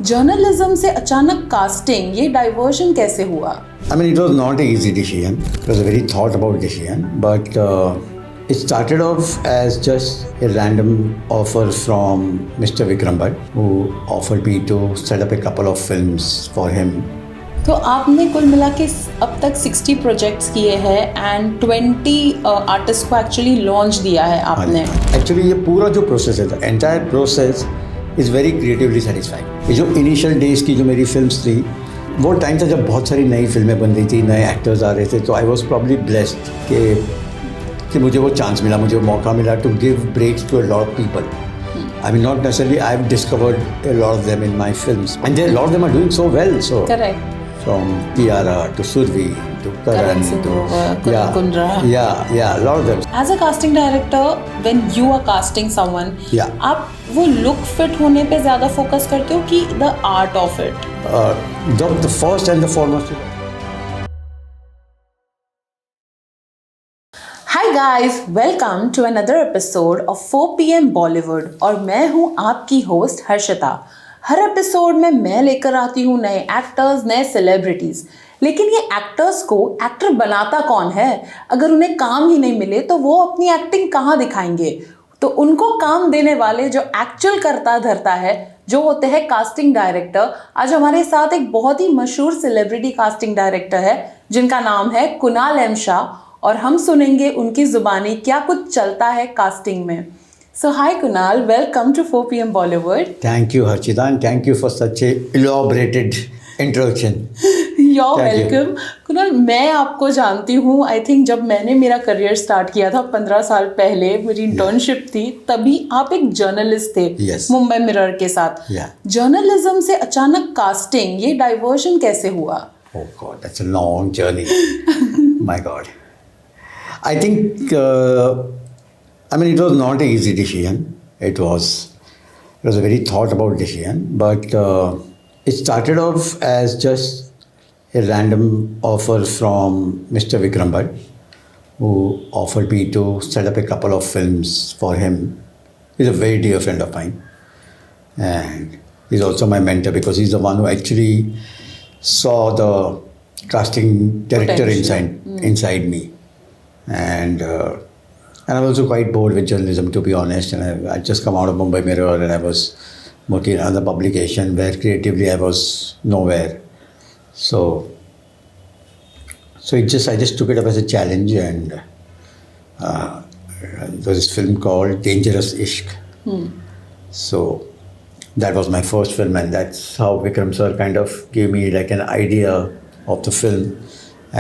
Journalism से अचानक casting, ये डाइवर्जन कैसे हुआ? I mean, it was not an easy decision. It was a very thought about decision. But it started off as just a random offer from Mr. Vikram Bhatt, who offered me to set up a couple of films for him. तो आपने कुल मिला के अब तक 60 projects किए हैं and 20 artist को एक्चुअली लॉन्च दिया है आपने। एक्चुअली ये पूरा जो प्रोसेस है, entire process is very creatively satisfying. ये जो इनिशियल डेज की जो मेरी फिल्म्स थी, वो टाइम था जब बहुत सारी नई फिल्में बन रही थी, नए एक्टर्स आ रहे थे, तो आई वॉज प्रॉब्ली ब्लेस्ड कि मुझे वो चांस मिला, मुझे वो मौका मिला to give breaks to a lot of people. I mean, not necessarily I have discovered a lot of them in my films, and a lot of them are doing so well. So Correct. From Kiara to Survi to Karan to Kundra. Yeah, a lot of them. As a casting director, when you are casting someone, आप वो look fit होने पे ज़्यादा focus करते हो कि the art of it? The first and the foremost. Hi guys, welcome to another episode of 4 PM Bollywood और मैं हूँ आपकी होस्ट हर्षिता। हर एपिसोड में मैं लेकर आती हूँ नए एक्टर्स, नए सेलिब्रिटीज़। लेकिन ये एक्टर्स को एक्टर बनाता कौन है? अगर उन्हें काम ही नहीं मिले तो वो अपनी एक्टिंग कहाँ दिखाएंगे? तो उनको काम देने वाले जो एक्चुअल करता धरता है, जो होते हैं कास्टिंग डायरेक्टर। आज हमारे साथ एक बहुत ही मशहूर सेलिब्रिटी कास्टिंग डायरेक्टर है जिनका नाम है कुणाल एम शाह, और हम सुनेंगे उनकी जुबानी क्या कुछ चलता है कास्टिंग में। So hi Kunal, welcome to 4 PM Bollywood. Thank you Harshita, and thank you for such a elaborated introduction. You're welcome. Kunal, मैं आपको जानती हूँ, आई थिंक जब मैंने मेरा करियर स्टार्ट किया था 15 साल पहले, मेरी इंटर्नशिप थी, तभी आप एक जर्नलिस्ट थे मुंबई मिरर के साथ। जर्नलिज्म से अचानक कास्टिंग, ये डाइवर्जन कैसे हुआ? Oh God, that's a long journey. My God. I think it was not an easy decision. It was a very thought about decision, but it started off as just a random offer from Mr. Vikram Bhatt, who offered me to set up a couple of films for him. He's a very dear friend of mine, and he's also my mentor because he's the one who actually saw the casting director inside me, and I was also quite bored with journalism, to be honest. And I just come out of Mumbai Mirror, and I was working in another publication where creatively I was nowhere. So I just took it up as a challenge, and there was this film called Dangerous Ishq. So that was my first film, and that's how Vikram sir kind of gave me like an idea of the film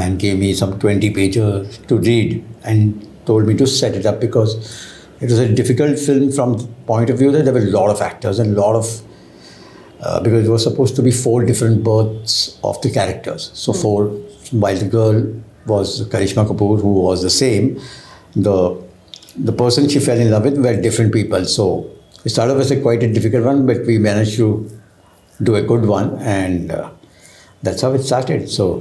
and gave me some 20 pages to read and told me to set it up because it was a difficult film from the point of view that there were a lot of actors and a lot of because it was supposed to be 4 different births of the characters. So while the girl was Karishma Kapoor, who was the same, the person she fell in love with were different people. So it started as quite a difficult one, but we managed to do a good one, and that's how it started. So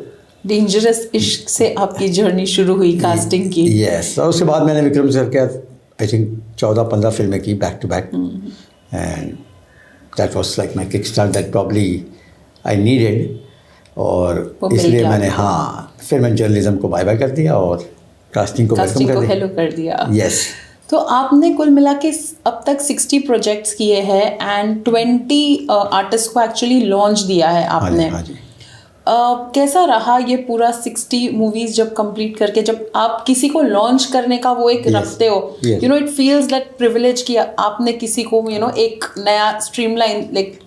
dangerous इश्क से आपकी journey शुरू हुई casting की। Yes, और उसके बाद मैंने विक्रम सर के आई थिंक 14-15 फिल्में की back to back, and that was like my kick start that probably I needed, और इसलिए मैंने फिर मैंने जर्नलिज्म को बाय बाय कर दिया और कास्टिंग को हेलो कर दिया। यस। तो आपने कुल मिला के अब तक 60 प्रोजेक्ट्स किए हैं एंड 20 आर्टिस्ट को एक्चुअली लॉन्च दिया है आपने। हाँ जी। कैसा रहा ये पूरा 60 मूवीज जब कंप्लीट करके, जब आप किसी को लॉन्च करने का वो एक रखते हो, you know, it feels like privilege कि आपने किसी को एक नया स्ट्रीमलाइन लाइक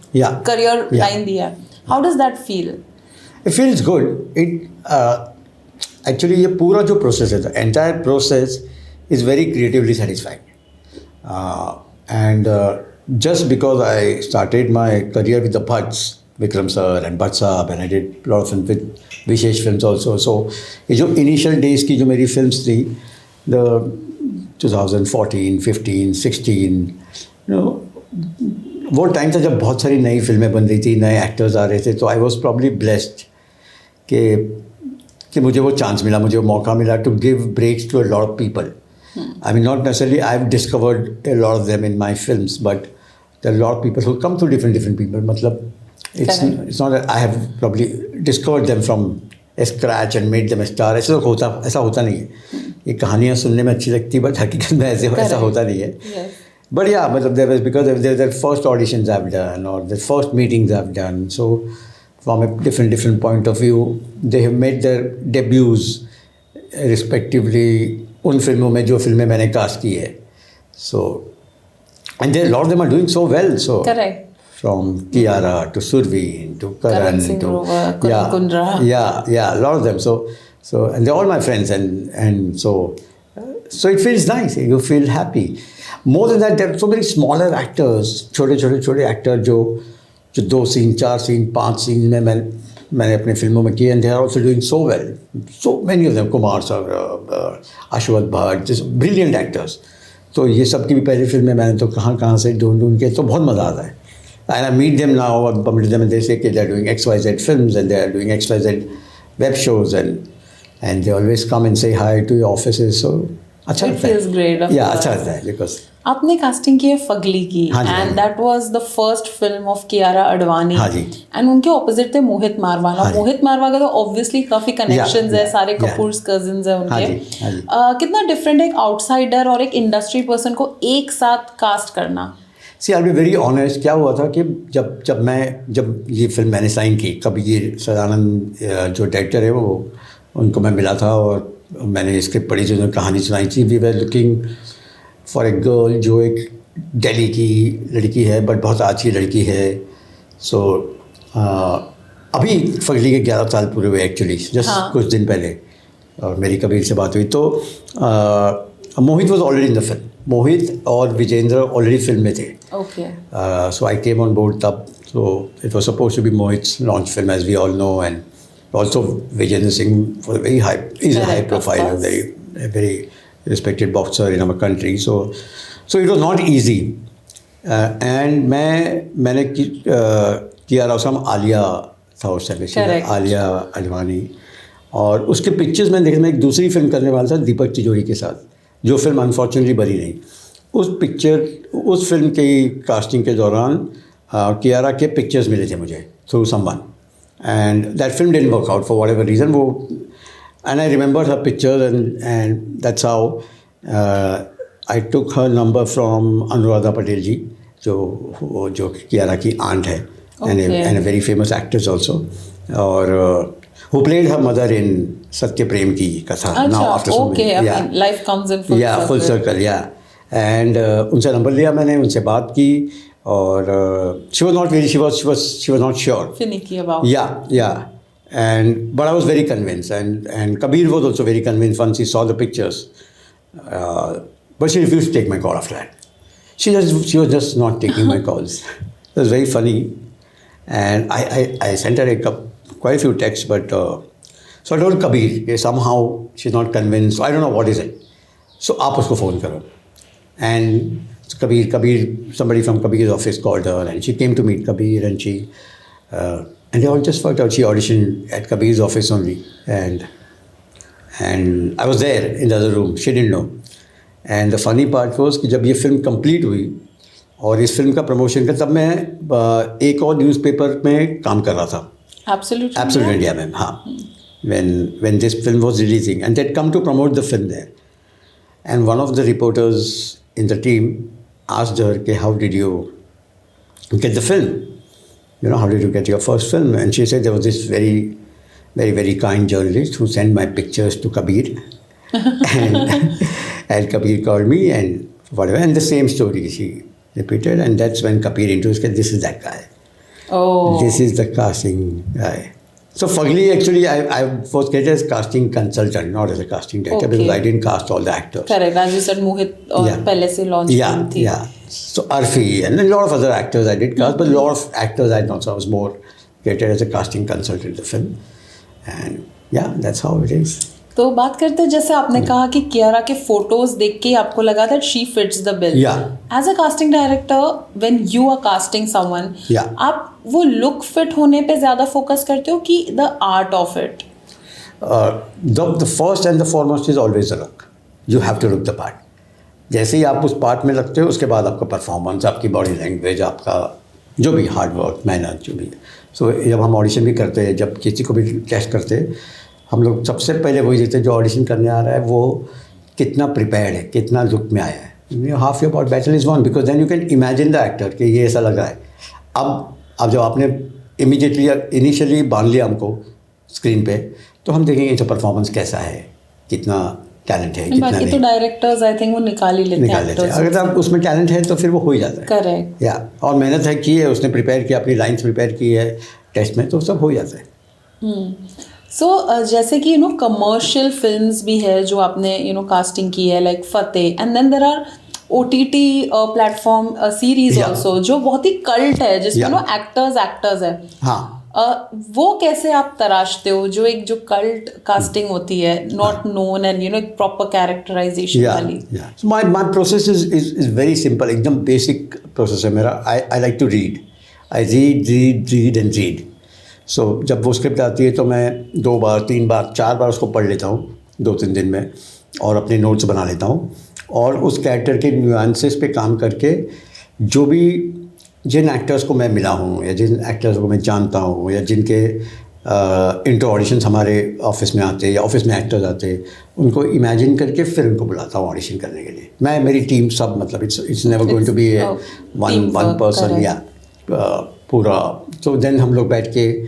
करियर लाइन दिया। How does that feel? It feels good. It actually ये पूरा जो प्रोसेस है, entire process is very creatively satisfying, and just because I started my career with the Bhatts, Vikram sir and Bhatt साहब, and I did a lot of films with Vishesh films also. So ये जो initial days की जो मेरी films थी, the 2014, 15, 16, वो time था जब बहुत सारी नई फिल्में बन रही थी, नए एक्टर्स आ रहे थे, तो आई वॉज प्रॉब्ली ब्लेस्ड कि मुझे वो चांस मिला, मुझे वो मौका मिला to give breaks to a lot of people. I mean, not necessarily I have discovered a lot of them in my films, but there are a lot of people who come through different people. मतलब It's Correct. it's not that I have probably discovered them from scratch and made them a star. ऐसा होता नहीं है. ये कहानियाँ सुनने में अच्छी लगती है, बट हकीकत में ऐसा होता नहीं है. Yes. But yeah, मतलब there was, because there the first auditions I've done or the first meetings I've done. So from a different point of view, they have made their debuts respectively उन फिल्मों में जो फिल्में मैंने cast की है. So and there, a lot of them are doing so well. So Correct. from Kiara to Surveen to Karan Singh to Grover, Kunal Kundra. yeah, a lot of them. So and they're all my friends, and so it feels nice. You feel happy. More than that, there are so many smaller actors, छोटे actors जो 2 scene 4 scene 5 scene में मैंने अपने फिल्मों में किए, and they are also doing so well. So many of them, Kumar Saurabh, Ashwath Bhatt, just brilliant actors. तो ये सब की भी पहली फिल्में मैंने तो कहाँ से ढूंढ के, तो बहुत मज़ा आता है. And I meet them now, I bump into them and they say that they're doing XYZ films and they're doing XYZ web shows, and they always come and say hi to your offices. So अच्छा It लगता है. feels great, of Yeah, course. अच्छा लगता है because आपने casting की है Fugly की, हाँ जी, हाँ एंड जी. That was the first film of Kiara Advani. हाँ जी. एंड उनके ऑपोजिट थे मोहित मारवान. और हाँ जी. मोहित मारवान का तो ऑब्वियसली काफी कनेक्शंस है, yeah, सारे yeah. कपूर्स कजिन्स हैं हाँ उनके. जी, हाँ जी. कितना डिफरेंट है एक आउटसाइडर और एक इंडस्ट्री पर्सन को एक साथ कास्ट करना. See, I'll be very honest. क्या हुआ था कि जब ये फिल्म मैंने साइन की, कबीर सदानंद जो डायरेक्टर है वो, उनको मैं मिला था और मैंने स्क्रिप्ट पढ़ी थी, उन्होंने कहानी सुनाई थी. We were looking for a girl जो एक दिल्ली की लड़की है बट बहुत अच्छी लड़की है. सो अभी फगली के 11 साल पूरे हुए एक्चुअली, जस्ट कुछ दिन पहले, और मेरी कबीर से बात हुई तो Mohit was already in the film. Mohit और विजेंद्र ऑलरेडी फिल्म में थे. Okay. So I came on board तब. So it was supposed to be Mohit's launch film, as we all know, and also Vijayendra Singh was a very high, he's a high profile, a very respected boxer in our country. So it was not easy. And मैंने किया रौसम आलिया था उस समय, आलिया अडवाणी, और उसके pictures मैंने देखे. मैं एक दूसरी फिल्म करने वाला था दीपक तिजोरी के साथ, जो फिल्म अनफॉर्चुनेटली बनी नहीं. उस फिल्म की कास्टिंग के दौरान कियारा के पिक्चर्स मिले थे मुझे through someone, and that film didn't work out for whatever reason. वो and I remember her pictures and that's how I took her number from Anuradha Patel ji, जो कियारा की आंट है, and a very famous actress also, और who played her mother in सत्य प्रेम की कथा. Now after so many, yeah, life comes in full circle. full circle, yeah. And उनसे number लिया मैंने, उनसे बात की, और she was not sure. Finicky about. Yeah. But I was very convinced, and Kabir was also very convinced once he saw the pictures. But she refused to take my call after that. She was just not taking my calls. It was very funny, and I sent her quite a few texts, but so I told Kabir, somehow she's not convinced. I don't know what is it. So आप उसको phone करो. And so Kabir, somebody from Kabir's office called her, and she came to meet Kabir, and and they all just worked out. She auditioned at Kabir's office only, and I was there in the other room. She didn't know. And the funny part was कि जब ये film complete हुई और इस film का promotion का, तब मैं एक और न्यूज़पेपर में काम कर रहा था. Absolute India, ma'am. When this film was releasing, and they'd come to promote the film there, and one of the reporters in the team asked her, "How did you get the film? How did you get your first film?" And she said there was this very, very, very kind journalist who sent my pictures to Kabir, and Kabir called me and whatever, and the same story she repeated, and that's when Kabir introduced, "This is that guy." Oh. This is the casting guy. So Fagli, actually, I was created as casting consultant, not as a casting director, because I didn't cast all the actors. Correct. As you said, Mohit पहले से launch थी. Yeah. So Arfi and a lot of other actors I did cast, but a lot of actors I not. So I was more created as a casting consultant in the film, and yeah, that's how it is. तो बात करते हैं, जैसे आपने कहा कि कियारा के photos देख के आपको लगा that she fits the bill. As a casting director, when you are casting someone, आप वो लुक फिट होने पे ज्यादा फोकस करते हो कि the art of it? The first and the foremost is always the look. You have to look the part. जैसे ही आप उस पार्ट में लगते हो, उसके बाद आपका परफॉर्मेंस, आपकी बॉडी लैंग्वेज, आपका जो भी हार्ड वर्क, मेहनत जो भी। सो जब हम ऑडिशन भी करते हैं, जब किसी को भी टेस्ट करते हैं, हम लोग सबसे पहले वही देखते हैं जो ऑडिशन करने आ रहा है वो कितना प्रिपेयर्ड है, कितना लुक में आया है। Half your battle is won, because then you can imagine the actor कि ये ऐसा लग रहा है। अब जब आपने इमीडिएटली इनिशियली बांध लिया हमको स्क्रीन पे, तो हम देखेंगे इनका परफॉर्मेंस कैसा है, कितना टैलेंट है, कितना बाकी नहीं। तो डायरेक्टर्स आई थिंक वो निकाल ही लेते हैं। अगर आप उसमें टैलेंट है तो फिर वो हो ही जाता है। करेक्ट। या और मेहनत है की है, उसने प्रिपेयर किया, अपनी लाइन्स प्रिपेयर की है टेस्ट में, तो सब हो जाता है। सो जैसे कि कमर्शियल फिल्म्स भी है जो आपने कास्टिंग की है, like Fateh, and then there are OTT platform series also जो बहुत ही कल्ट है, जिसमें एक्टर्स है। हाँ, वो कैसे आप तराशते हो, जो कल्ट कास्टिंग होती है, नॉट नोन एंड एक प्रॉपर कैरेक्टराइजेशन वाली? So my process is very simple, एकदम बेसिक प्रोसेस है मेरा। I like to read. I read and read. So जब वो स्क्रिप्ट आती है तो मैं 2 बार 3 बार 4 बार उसको पढ़ लेता हूँ 2-3 दिन में, और अपने नोट्स बना लेता हूँ, और उस कैरेक्टर के न्यूएंसेस पे काम करके जो भी जिन एक्टर्स को मैं मिला हूँ या जिन एक्टर्स को मैं जानता हूँ या जिनके इंटर ऑडिशंस हमारे ऑफिस में आते हैं या ऑफिस में एक्टर्स आते हैं, उनको इमेजिन करके फिर उनको बुलाता हूँ ऑडिशन करने के लिए। मैं, मेरी टीम सब, मतलब it's never going to be one person या पूरा। तो देन हम लोग बैठ के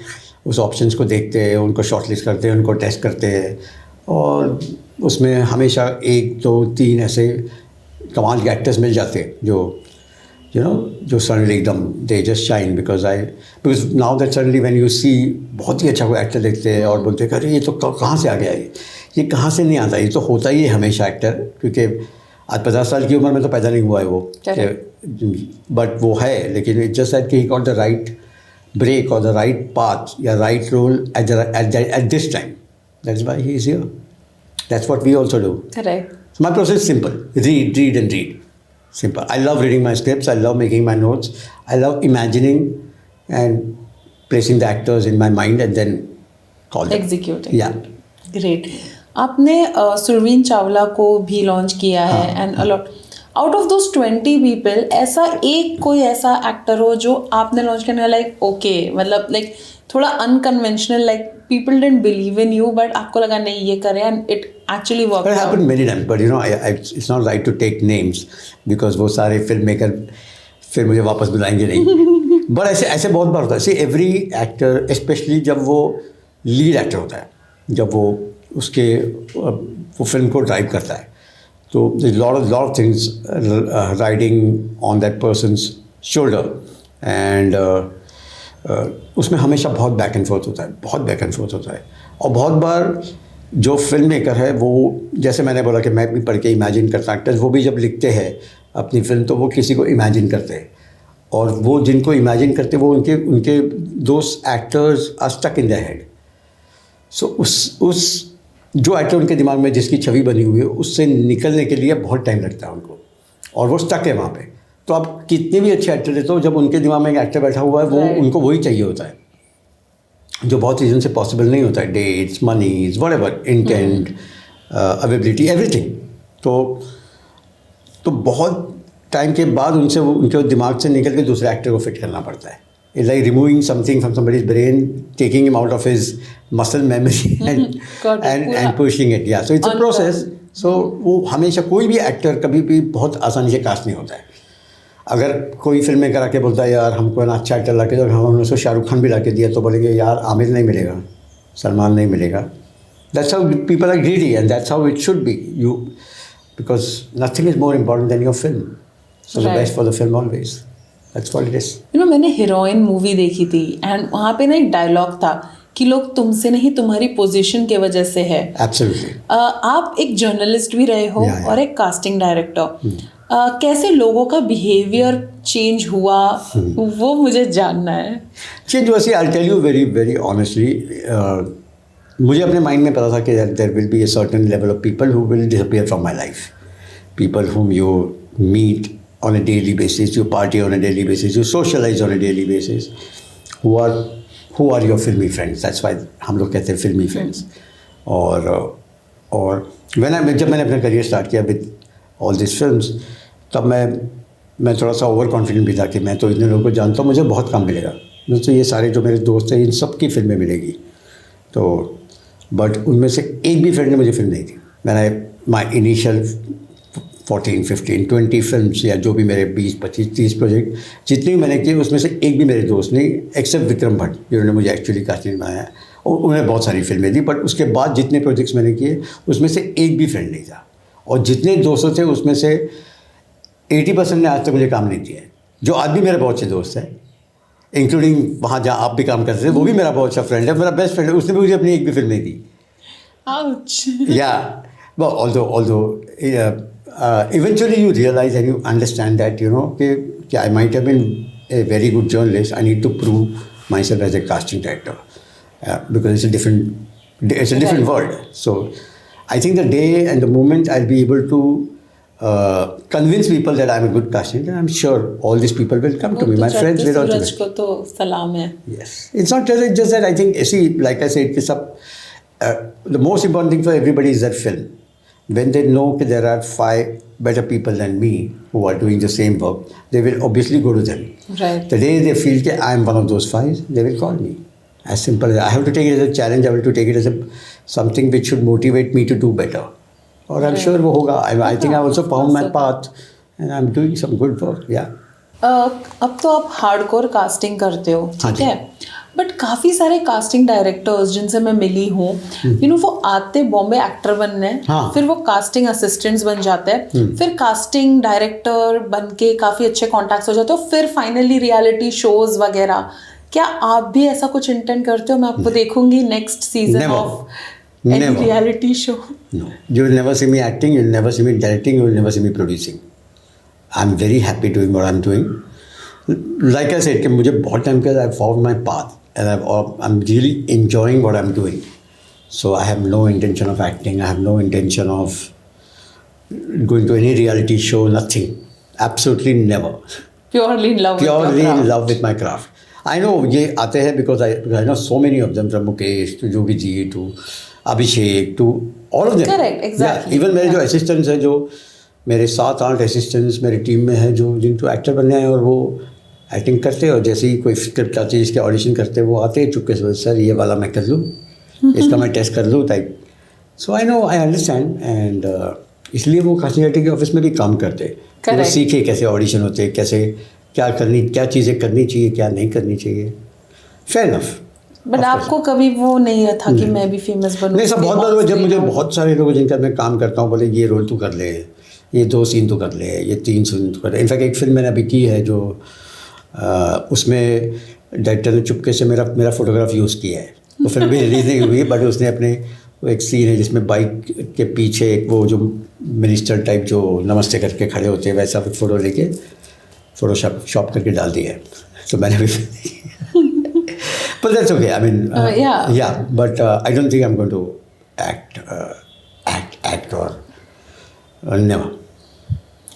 उस ऑप्शंस को देखते हैं, उनको शॉर्टलिस्ट करते हैं, उनको टेस्ट करते हैं, और उसमें हमेशा 1, 2, 3 ऐसे कमाल के एक्टर्स मिल जाते हैं जो जो सडनली एकदम they just shine, because now that suddenly when you see बहुत ही अच्छा कोई एक्टर देखते हैं और बोलते हैं अरे ये तो कहाँ से आ गया, ये कहाँ से नहीं आता, ये तो होता ही है हमेशा एक्टर, क्योंकि आज 50 साल की उम्र में तो पैदा नहीं हुआ है वो, बट वो है। लेकिन इट जस्ट दैट कि he got the right break और द राइट पाथ या right role at this time, that's why he is here, that's what we also do. Correct. My process simple, read and read. Simple. I love reading my scripts. I love making my notes. I love imagining and placing the actors in my mind and then call them. Executing. Yeah. Great. आपने सुरवीन चावला को भी launch किया है, and out of those 20 people ऐसा कोई ऐसा actor हो जो आपने लॉन्च करने वाला, लाइक ओके, मतलब लाइक थोड़ा unconventional, like people didn't believe in you but आपको लगा नहीं ये करें and it actually work? It happened many times, but it's not right to take names because वो सारे फिल्म मेकर फिर मुझे वापस बुलाएंगे नहीं। बट ऐसे बहुत बार होता है। सी एवरी एक्टर, स्पेशली जब वो लीड एक्टर होता है, जब वो फिल्म को ड्राइव करता है, तो lot of things riding on that persons shoulder, and उसमें हमेशा बहुत बैक एंड फोर्थ होता है, और बहुत बार जो फिल्म मेकर है वो, जैसे मैंने बोला कि मैं भी पढ़ के इमेजिन करता हूँ, एक्टर्स वो भी जब लिखते हैं अपनी फिल्म तो वो किसी को इमेजिन करते हैं, और वो जिनको इमेजिन करते वो उनके दोस्त actors are stuck in their head. So उस जो एक्टर उनके दिमाग में जिसकी छवि बनी हुई है उससे निकलने के लिए बहुत टाइम लगता है उनको, और वो स्टक है वहाँ पे। तो आप कितने भी अच्छे एक्टर लेते हो, जब उनके दिमाग में एक एक्टर बैठा हुआ है वो उनको वही चाहिए होता है, जो बहुत रीजन से पॉसिबल नहीं होता है, dates, monies, whatever, intent, availability, everything. तो बहुत टाइम के बाद उनके दिमाग से निकल के दूसरे एक्टर को फिट करना पड़ता है। It's like removing something from somebody's brain, taking him out of his muscle memory and pushing it. Yeah, so it's a process. So वो हमेशा कोई भी एक्टर कभी भी बहुत आसानी से कास्ट नहीं होता है। अगर कोई फिल्म में करा के बोलता है यार हमको ना अच्छा एक्टर ला के दो, हमने उसको शाहरुख खान भी ला के दिया तो बोलेंगे यार आमिर नहीं मिलेगा, सलमान नहीं मिलेगा। That's how people are greedy and that's how it should be. Because nothing is more important than your film. So the best for the film always. That's what it is. मैंने हीरोइन मूवी देखी थी and वहाँ पे ना एक dialogue था कि लोग तुमसे नहीं तुम्हारी पोजीशन के वजह से है। Absolutely. आप एक जर्नलिस्ट भी रहे हो और एक कास्टिंग डायरेक्टर, कैसे लोगों का बिहेवियर चेंज हुआ वो मुझे जानना है। चेंज वैसे I'll tell you very very honestly, मुझे अपने माइंड में पता था कि there will be a certain level of people who will disappear from my life. People whom you meet on a daily basis, you party on a daily basis, you socialize on a daily basis, who are your filmy friends. That's why हम लोग कहते हैं filmy friends. और जब मैंने अपना career start किया with all this films, तब मैं मैं थोड़ा सा ओवर कॉन्फिडेंट भी था कि मैं तो इतने लोगों को जानता हूँ, मुझे बहुत कम मिलेगा, मुझसे ये सारे जो मेरे दोस्त हैं इन सब की फिल्में मिलेगी। तो बट उनमें से एक भी फ्रेंड ने मुझे फिल्म नहीं दी। मैंने माई इनिशियल 14, 15, 20 फिल्म्स या जो भी मेरे 20, 25, 30 प्रोजेक्ट जितने भी मैंने किए उसमें से एक भी मेरे दोस्त नहीं, एक्सेप्ट विक्रम भट्ट जिन्होंने मुझे एक्चुअली कास्टिंग बनाया, और उन्हें बहुत सारी फिल्में दी, बट उसके बाद जितने प्रोजेक्ट्स मैंने किए उसमें से एक भी फ्रेंड नहीं था। और जितने दोस्तों थे उसमें से 80% ने आज तक मुझे काम नहीं दिया है। जो आज भी मेरे बहुत अच्छे दोस्त हैं, इंक्लूडिंग वहाँ जहाँ आप भी काम करते थे, वो भी मेरा बहुत अच्छा फ्रेंड है, मेरा बेस्ट फ्रेंड है, उसने भी मुझे अपनी एक भी फिल्म नहीं दी। Ouch. Yeah, well, although eventually you realize and you understand that, you know, कि I might have been a very good journalist. I need to prove myself as a casting director because it's a different world. So I think the day and the moment I'll be able to convince people that I'm a good casting director, I'm sure all these people will come to me. My friends will also. सूरज को तो सलाम है. Yes, it's not just that. I think, see, like I said, the most important thing for everybody is their film. When they know that there are 5 better people than me who are doing the same work, they will obviously go to them. Right. The day they feel that I am one of those 5, they will call me. As simple as that. I have to take it as a challenge. I have to take it as something which should motivate me to do better. Or I'm sure वो होगा. I think I also found my path and I'm doing some good work. Yeah. अब तो आप hardcore casting करते हो, हाँ ठीक है, बट काफ़ी सारे कास्टिंग डायरेक्टर्स जिनसे मैं मिली हूँ, वो आते बॉम्बे एक्टर बनने, हाँ. फिर वो कास्टिंग असिस्टेंट्स बन जाते हैं, फिर कास्टिंग डायरेक्टर बन के काफ़ी अच्छे कॉन्टैक्ट्स हो जाते हो, फिर फाइनली रियलिटी शोज वगैरह. क्या आप भी ऐसा कुछ इंटेंट करते हो? मैं आपको देखूंगी next season of any reality show. No. You will never see me acting, you will never see me directing, you will never see me producing. I'm very happy doing what I'm doing. Like I said, कि मुझे बहुत time के I've found my path and I'm really enjoying what I'm doing. So I have no intention of acting. I have no intention of going to any reality show. Nothing. Absolutely never. Purely in love. Purely in love with my craft. I know ये आते हैं because I know so many of them, from Mukesh to Jogi ji to Abhishek to all of them. Correct, exactly. Yeah, even मेरे जो assistants हैं, जो मेरे 7-8 assistants मेरी team में हैं जो जिनको एक्टर बनने हैं और वो एक्टिंग करते हैं, और जैसे ही कोई स्क्रिप्ट आती है इसके ऑडिशन करते हैं, वो आते हैं चुपके से, सर ये वाला मैं कर लूँ, इसका मैं टेस्ट कर लूँ type. So I know, I understand, and इसलिए वो कास्टिंग डायरेक्टर के ऑफिस में भी काम करते हैं. वो सीखे कैसे ऑडिशन होते हैं, कैसे क्या चीज़ें करनी चाहिए, क्या नहीं करनी चाहिए. Fair enough. बट आपको कभी वो नहीं था कि मैं भी फेमस बनूं? नहीं, सब बहुत बार जब मुझे बहुत सारे लोग जिनका मैं काम करता हूँ बोले ये रोल तू कर ले, ये 2 सीन तो कर ले, ये 3 सीन तो कर ले. इनफैक्ट एक फिल्म मैंने अभी की है जो उसमें डायरेक्टर ने चुपके से मेरा फोटोग्राफ यूज़ किया है. वो फिल्म भी रिलीज़ नहीं हुई, बट उसने अपने वो एक सीन है जिसमें बाइक के पीछे एक वो जो मिनिस्टर टाइप जो नमस्ते करके खड़े होते हैं वैसा फ़ोटो लेके फोटोशॉप करके डाल दिया है. तो मैंने भी but that's okay. I mean, yeah. But I don't think I'm going to act or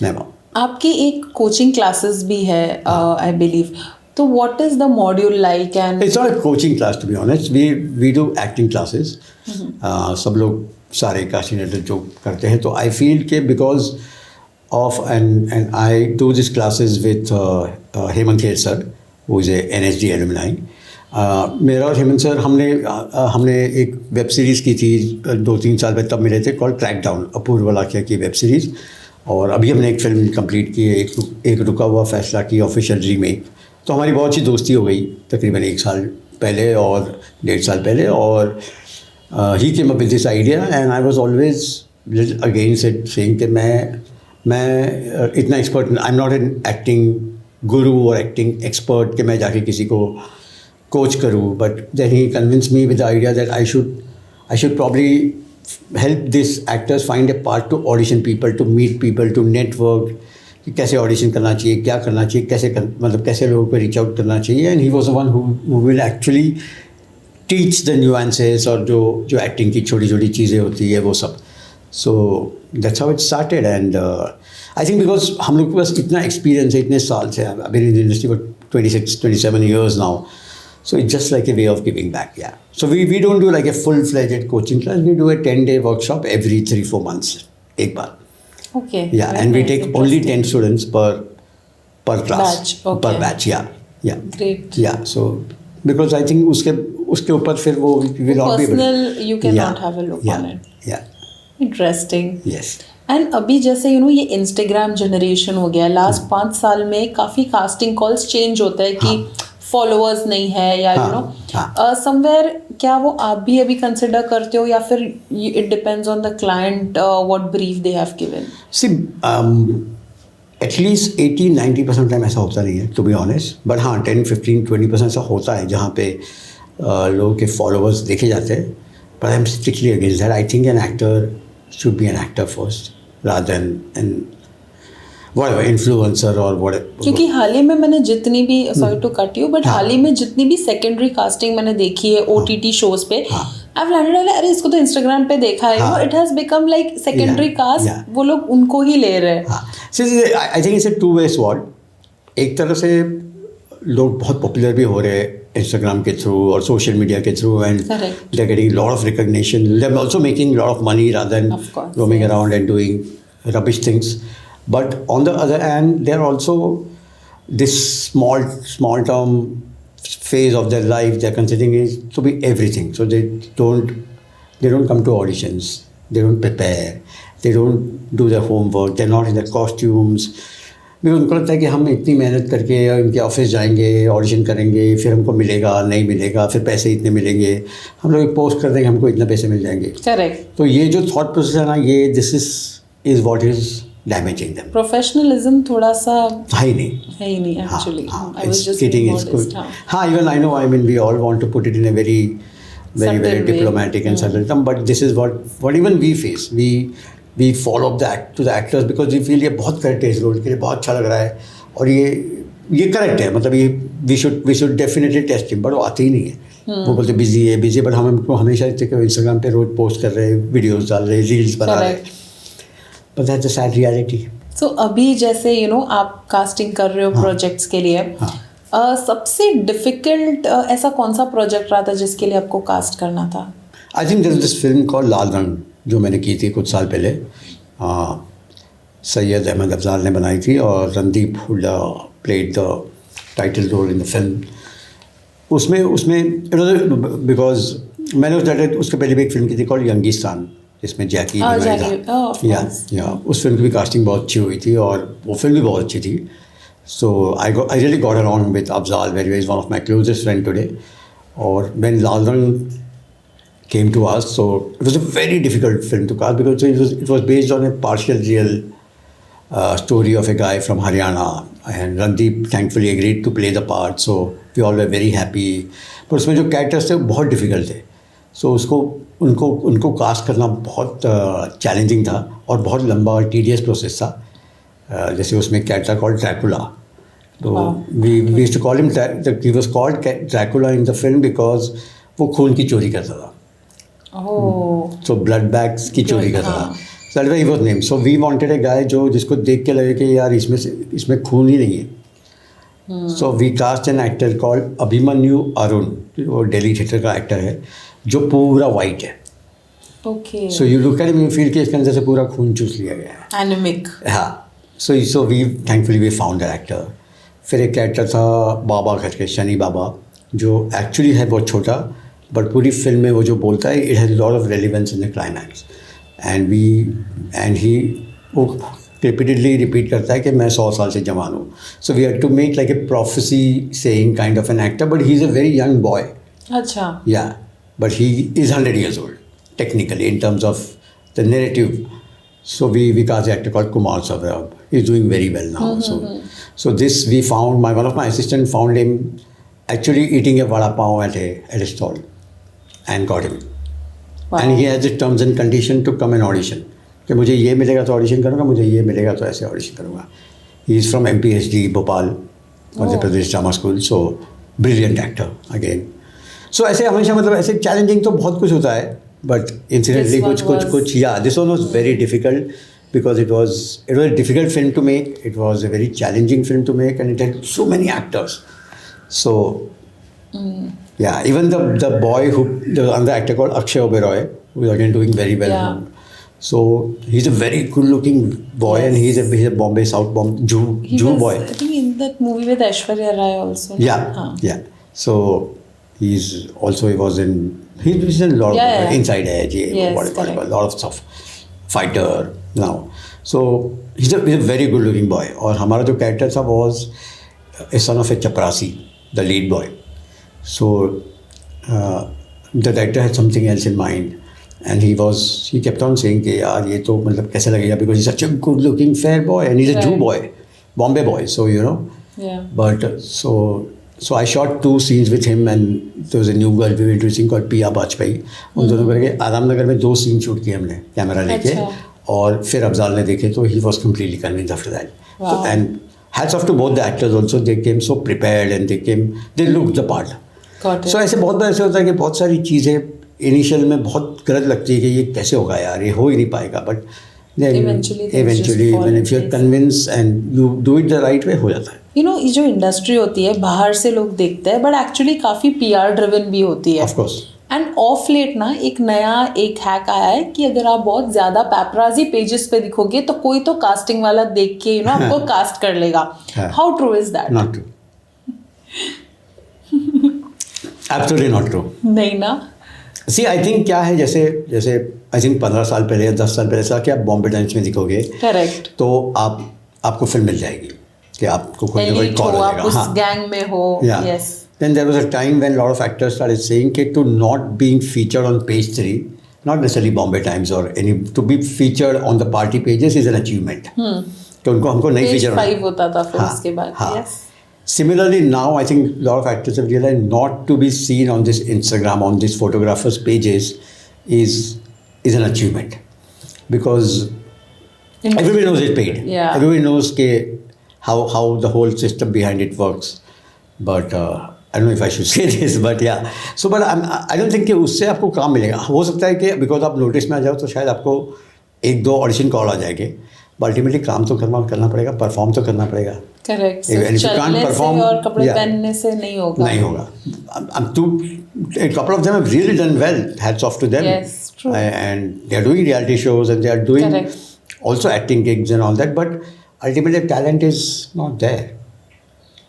never. आपकी एक कोचिंग क्लासेस भी है, आई बिलीव. तो what is the module like? And it's not a coaching class, to be honest. We do acting classes. सब लोग सारे casting director जो करते हैं, तो आई फील के because of and I do this classes with Hemant Kher sir, who is a NSD alumni. मेरा और हेमंत सर हमने एक वेब सीरीज़ की थी 2-3 साल पहले, तब मिले थे, कॉल्ड क्रैकडाउन, अपूर्व लाखिया की वेब सीरीज़. और अभी हमने एक फिल्म कंप्लीट की है, एक रुका हुआ फैसला की ऑफिशियल रीमेक. तो हमारी बहुत अच्छी दोस्ती हो गई तकरीबन 1 साल पहले और 1.5 साल पहले. और he came up with this idea and I was always against it, saying कि मैं इतना expert, I am not an acting guru और एक्टिंग एक्सपर्ट कि मैं जाके किसी को कोच करूँ. But then he convince me with the idea that I should probably help these actors find a part to audition people, to meet people, to network, कि कैसे audition करना चाहिए, क्या करना चाहिए, कैसे लोगों को रीच आउट करना चाहिए. And he was the one who will actually teach the nuances और जो एक्टिंग की छोटी छोटी चीज़ें होती है वो सब. So that's how it started. And I think because हम लोग के पास इतना एक्सपीरियंस है, इतने साल से, अभी in the industry for 26-27 years now. So it's just like a way of giving back, yeah. So we don't do like a full-fledged coaching class. We do a 10-day workshop every 3-4 months, एक बार. Okay. Yeah, and we take only 10 students per class, Batch, okay. per batch. Yeah. Great. Yeah. So because I think उसके ऊपर फिर वो will not be able. Personal, you cannot have a look on it. Yeah. Interesting. Yes. And अभी जैसे ये Instagram generation हो गया, last 5 साल में काफ़ी कास्टिंग कॉल्स चेंज होता है कि फॉलोअर्स नहीं है या समवेयर, क्या वो आप भी अभी कंसिडर करते हो या फिर it depends on the client what brief they have given? See at least 80-90% time ऐसा होता नहीं है, टू बी ऑनेस्ट, बट हाँ 10-15-20% ऐसा होता है जहाँ पे लोगों के फॉलोअर्स देखे जाते हैं. But I am strictly against that. I think an actor should be an actor first rather than an whatever influencer or whatever. क्योंकि हाल ही में मैंने जितनी भी, sorry to cut you, but हाल ही में जितनी भी सेकेंडरी कास्टिंग मैंने देखी है OTT शोज पे, आई लैंडेड अरे इसको तो इंस्टाग्राम पे देखा है, it has become like secondary cast, वो लोग उनको ही ले रहे हैं. I think it's a two way sword. एक तरह से लोग बहुत पॉपुलर भी हो रहे हैं इंस्टाग्राम के थ्रू और सोशल मीडिया के through, and they are getting lot of recognition. They are also making lot of money rather than roaming around and doing rubbish things. But on the other hand they are also this small term phase of their life they are considering is to be everything. So they don't come to auditions, they don't prepare, they don't do their homework, they're not in their costumes. Because उनको लगता है कि हम इतनी मेहनत करके उनके office जाएंगे, ऑडिशन करेंगे, फिर हमको मिलेगा नहीं मिलेगा, फिर पैसे इतने मिलेंगे, हम लोग एक पोस्ट कर देंगे हमको इतने पैसे मिल जाएंगे. करेक्ट. तो ये जो थॉट प्रोसेस है ना, ये this is what is damaging them. Professionalism थोड़ा सा है ही नहीं actually. I was it's just kidding, it's good. हाँ, even I know, I mean we all want to put it in a very Subtle way. diplomatic and subtle term, but this is what even we face. We follow up to the actors because we feel ये बहुत correct है इस role के लिए, बहुत अच्छा लग रहा है और ये करेक्ट है, मतलब ये we should definitely test him, but वो आते ही नहीं है. वो बोलते बिजी है, बट हम उनको हमेशा इंस्टाग्राम पे रोज पोस्ट कर रहे हैं, वीडियोस डाल रहे हैं, रील्स बना रहे हैं. But that's a sad reality. So अभी जैसे आप कास्टिंग कर रहे हो प्रोजेक्ट्स के लिए, सबसे डिफिकल्ट ऐसा कौन सा प्रोजेक्ट रहा था जिसके लिए आपको कास्ट करना था? I think there is this film called Laal Rang जो मैंने की थी कुछ साल पहले. सैयद अहमद अफजाल ने बनाई थी और Randeep Hooda played the title role in the film. उसमें बिकॉज मैंने उसके पहले भी एक फिल्म की थी कॉल्ड यंगिस्तान, जिसमें जैकी या उस फिल्म की भी कास्टिंग बहुत अच्छी हुई थी और वो फिल्म भी बहुत अच्छी थी. So I really got along with Afzal very is one of my closest friend today. और when Laal Rang came to us, so it was a very difficult film to cast because it was based on a partial real story of a guy from Haryana, and Randeep thankfully agreed to play the part, so we all were very happy. पर उसमें जो characters थे बहुत difficult थे, सो उनको cast करना बहुत challenging था और बहुत लंबा और टीडियस प्रोसेस था. जैसे उसमें कैरेक्टर कॉल्ड ड्रैकुला, तो we used to call him, he was called Dracula in the film because वो खून की चोरी करता था. So blood bags की चोरी करता था. So that's why he was named. So we wanted a guy जिसको देख के लगे कि यार इसमें खून ही नहीं है. So we cast an actor called Abhimanyu Arun, वो दिल्ली थिएटर का एक्टर है जो पूरा वाइट है. Okay. So you look at him, you feel कि इसके अंदर से पूरा खून चूस लिया गया है. Anemic. हाँ. So we thankfully we found that actor. फिर एक कैरेक्टर था बाबा करके, शनि बाबा, जो एक्चुअली है बहुत छोटा, बट पूरी फिल्म में वो जो बोलता है it has lot of relevance in the climax. And he वो रिपीटेडली रिपीट करता है कि मैं 100 साल से जवान हूँ. So we had to make like a prophecy saying kind of an actor, but he is a very young boy. अच्छा. Yeah but he is 100 years old technically in terms of the narrative. So we cast the actor called Kumar Savrab. He's doing very well now. So this we found, one of my assistants found him actually eating a vada pav at a stall and got him. Wow. And he has the terms and condition to come and audition. कि मुझे ये मिलेगा तो audition करूँगा, मुझे ये मिलेगा तो ऐसे ऑडिशन करूँगा. He is from MPSD Bhopal, Madhya Pradesh drama school. So brilliant actor again. So ऐसे हमेशा मतलब ऐसे चैलेंजिंग तो बहुत कुछ होता है, but incidentally कुछ this one was very difficult because it was a difficult film to make. It was a very challenging film to make, and it had so many actors. So even the boy the other actor called Akshay Oberoi, who is again doing very well. Yeah. So he's a very good-looking boy, and he's a Bombay South Bombay He Jew was, boy. I think, in that movie with Aishwarya Rai also. no? Yeah, Haan. yeah. So he was in a lot Yeah, of yeah. Inside Edge, Yes, whatever, correct. a lot of stuff. Fighter now. So he's a very good-looking boy. और हमारा जो character था was a son of a chaprasi, the lead boy. So the director had something else in mind, and he kept on saying कि यार ये तो मतलब कैसे लगेगा, because he's such a good-looking fair boy and he's a Jew Right. boy, Bombay boy. So Yeah. But so I shot 2 scenes with him, and there was a new girl we were introducing called Pia Bajpai. उन दोनों करके आराम नगर में 2 scene shoot किए हमने camera लेके, अच्छा. और फिर अफजाल ने देखे तो he was completely convinced after that. Wow. So, and hats off to both the actors also. They came so prepared and they looked the part. Got it. So ऐसे बहुत बार ऐसे होता है कि बहुत सारी चीज़ें इनिशियल में बहुत गलत लगती है कि ये कैसे होगा यार, ये हो ही नहीं पाएगा, but Eventually things just fall when in if you're place. convinced and you do it the right way, हो जाता है. You know, ये जो इंडस्ट्री होती है बाहर से लोग देखते हैं, बट एक्चुअली काफी PR ड्रिवन भी होती है. Of course. And of late ना एक हैक आया है कि अगर आप बहुत ज्यादा पैपराजी पेजेस पे दिखोगे तो कोई तो कास्टिंग वाला देख के आपको कास्ट कर लेगा. हाँ. How true is that? Not true. Absolutely not true. नहीं ना. See, I think क्या है, जैसे I think 15 साल पहले या 10 साल पहले ऐसा कि आप बॉम्बे टाइम्स में दिखोगे, करेक्ट. तो आपको फिल्म मिल जाएगी कि आपको कोई ना कोई एलिट कॉल हो, आप आएगा. उस हाँ. गैंग में हो. Yeah. Yes. Then there was a time when a lot of actors started saying that to not being featured on page 3, not necessarily Bombay Times or to be featured on the party pages is an achievement. तो हमको नहीं page feature 5 होता था फिर हाँ, उसके बाद. हाँ. Yes. Similarly, now I think a lot of actors have realized not to be seen on this Instagram, on these photographers' pages is an achievement, because everybody knows it's paid. Yeah. Everybody knows how the whole system behind it works. But I don't know if I should say this, but yeah. So, but I don't think कि उससे आपको काम मिलेगा. हो सकता है कि because आप नोटिस में आ जाओ तो शायद आपको 1-2 ऑडिशन कॉल आ जाएंगे, बट अल्टीमेटली काम तो करना पड़ेगा, परफॉर्म तो करना पड़ेगा. करेक्ट. If you can't चलने से perform, और कपड़े yeah. पहनने से नहीं होगा. नहीं होगा. A couple of them have really done well. Hats off to them. Yes, true. And they are doing reality shows and they are doing Correct. also acting gigs and all that. But ultimately, talent is not there.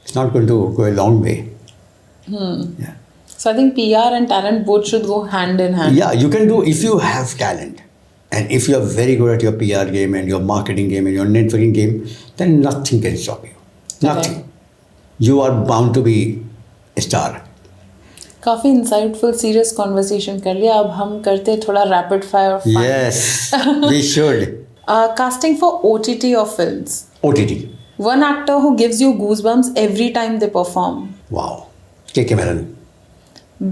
It's not going to go a long way. Yeah. So I think PR and talent both should go hand in hand. Yeah, you can do if you have talent. And if you are very good at your PR game and your marketing game and your networking game, then nothing can stop you. Nothing. You are bound to be a star. काफी insightful serious conversation कर लिया. अब हम करते हैं थोड़ा rapid fire. Yes, we should. Casting for OTT or films. OTT. One actor who gives you goosebumps every time they perform. Wow. KK Menon.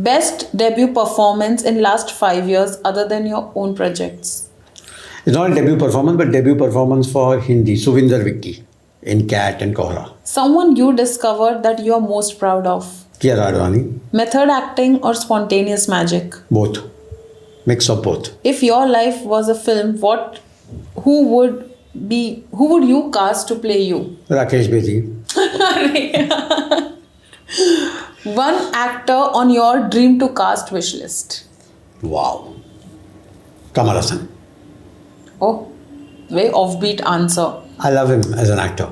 Best debut performance in last 5 years other than your own projects. It's not a debut performance, but debut performance for Hindi. Suvinder Vicky in Cat and Kohra. Someone you discovered that you are most proud of. Kiara Advani. Method acting or spontaneous magic. Both. Mix of both. If your life was a film, who would you cast to play you? Rakesh Bedi. One actor on your dream to cast wish list. Wow. Kamal Hassan. Oh, very offbeat answer. I love him as an actor.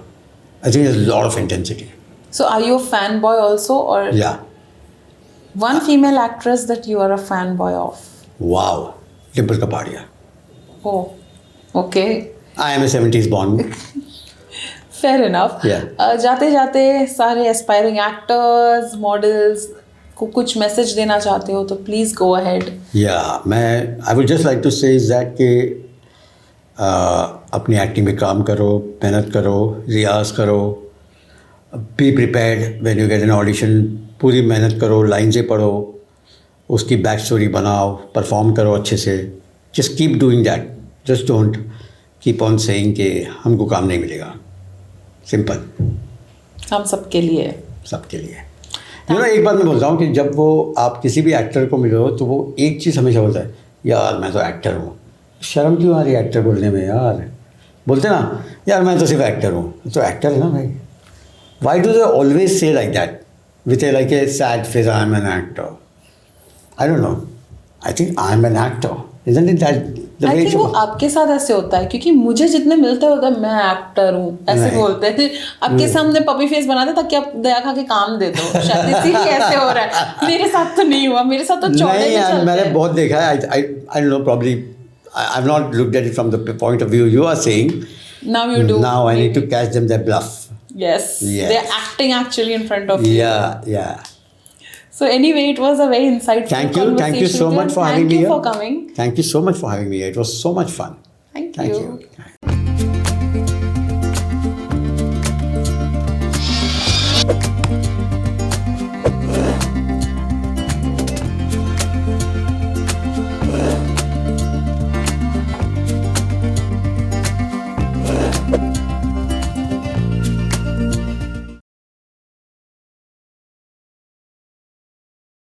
I think he has a lot of intensity. So are you a fanboy also, or Yeah. one female actress that you are a fanboy of? Wow. Dimple Kapadia. Oh, okay. I am a 70s born. Fair enough. Yeah. जाते जाते सारे aspiring actors, models को कुछ message देना चाहते हो तो please go ahead. I would just like to say is that कि अपनी एक्टिंग में काम करो, मेहनत करो, रियाज करो, be prepared when you get an audition. पूरी मेहनत करो, लाइन से पढ़ो, उसकी बैक स्टोरी बनाओ, परफॉर्म करो अच्छे से. Just keep doing that. Just don't keep on saying कि हमको काम नहीं मिलेगा. सिंपल. हम सबके लिए. सबके लिए. एक बात मैं बोलता हूँ कि जब वो आप किसी भी एक्टर को मिलो तो वो एक चीज़ हमेशा बोलता है, यार मैं तो एक्टर हूँ. शर्म क्यों आ रही है एक्टर बोलने में यार. बोलते ना, यार मैं तो सिर्फ एक्टर हूँ. तो एक्टर है ना भाई. Why do they always say like that with like a sad face, I am an actor. I don't know. I think I am an actor. Isn't it that the I way think it वो was? आपके साथ ऐसे होता है क्योंकि मुझे जितने मिलते होता है मैं एक्टर हूँ ऐसे नहीं। बोलते थे आपके सामने पपी फेस बनाते ताकि आप दया खा के काम दे दो शायद इसीलिए ऐसे हो रहा है मेरे साथ तो नहीं हुआ मेरे साथ तो चौड़े नहीं में यार चलते मैंने हैं बहुत देखा है I don't know probably I've not looked at it from the point of view you are saying. now you do Now I need to catch them their bluff. yes Yes. they're acting actually in front of you Yeah. so anyway it was a very insightful Thank you conversation so with you much and for having me thank you here. for coming Thank you so much for having me here. It was so much fun. thank Thank you. you.